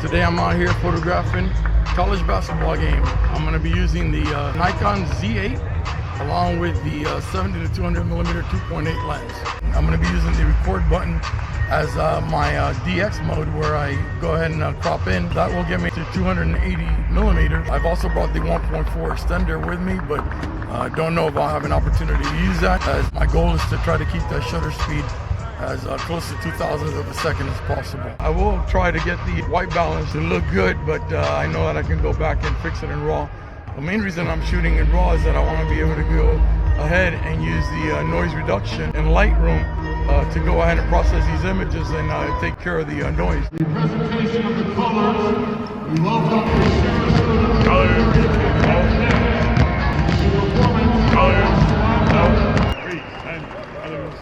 Today I'm out here photographing college basketball game. I'm going to be using the Nikon Z8 along with the 70 to 200 millimeter 2.8 lens. I'm going to be using the record button as my DX mode, where I go ahead and crop in. That will get me to 280 millimeters. I've also brought the 1.4 extender with me, but don't know if I'll have an opportunity to use that, as my goal is to try to keep that shutter speed as close to 2,000th of a second as possible. I will try to get the white balance to look good, but I know that I can go back and fix it in RAW. The main reason I'm shooting in RAW is that I want to be able to go ahead and use the noise reduction in Lightroom to go ahead and process these images and take care of the noise. The presentation of the colors, we welcome the colors, performance colors, and others.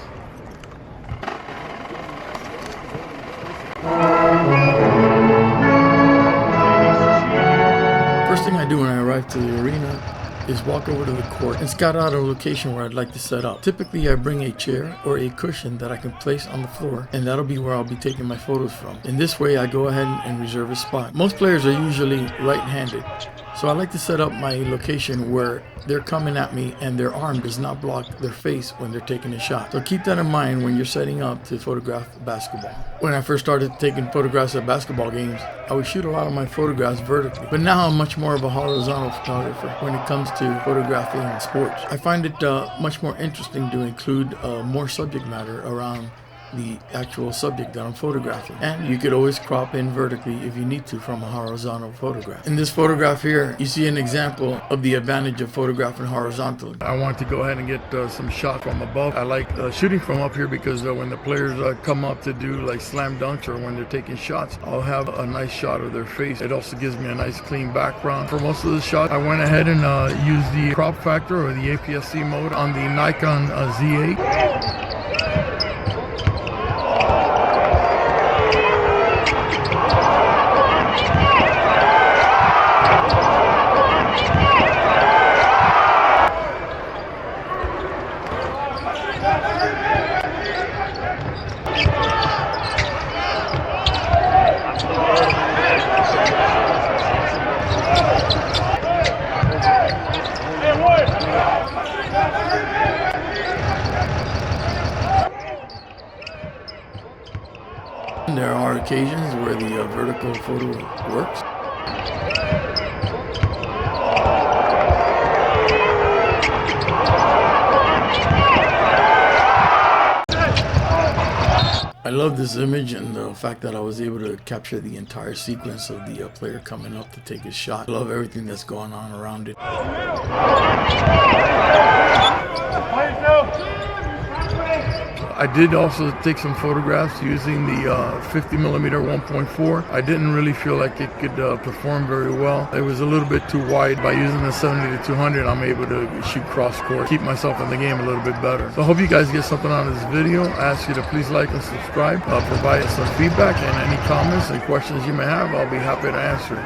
First thing I do when I arrive to the arena is walk over to the court and scout out a location where I'd like to set up. Typically I bring a chair or a cushion that I can place on the floor, and that'll be where I'll be taking my photos from. In this way I go ahead and reserve a spot. Most players are usually right-handed, so I like to set up my location where they're coming at me and their arm does not block their face when they're taking a shot. So keep that in mind when you're setting up to photograph basketball. When I first started taking photographs at basketball games, I would shoot a lot of my photographs vertically. But now I'm much more of a horizontal photographer when it comes to photographing sports. I find it much more interesting to include more subject matter around the actual subject that I'm photographing. And you could always crop in vertically if you need to from a horizontal photograph. In this photograph here, you see an example of the advantage of photographing horizontally. I want to go ahead and get some shot from above. I like shooting from up here because when the players come up to do like slam dunks or when they're taking shots, I'll have a nice shot of their face. It also gives me a nice clean background. For most of the shot, I went ahead and used the crop factor or the APS-C mode on the Nikon Z8. There are occasions where the vertical photo works. I love this image and the fact that I was able to capture the entire sequence of the player coming up to take his shot. I love everything that's going on around it. I did also take some photographs using the 50mm 1.4. I didn't really feel like it could perform very well. It was a little bit too wide. By using the 70 to 200, I'm able to shoot cross court, keep myself in the game a little bit better. So I hope you guys get something out of this video. I ask you to please like and subscribe, provide some feedback and any comments and questions you may have. I'll be happy to answer.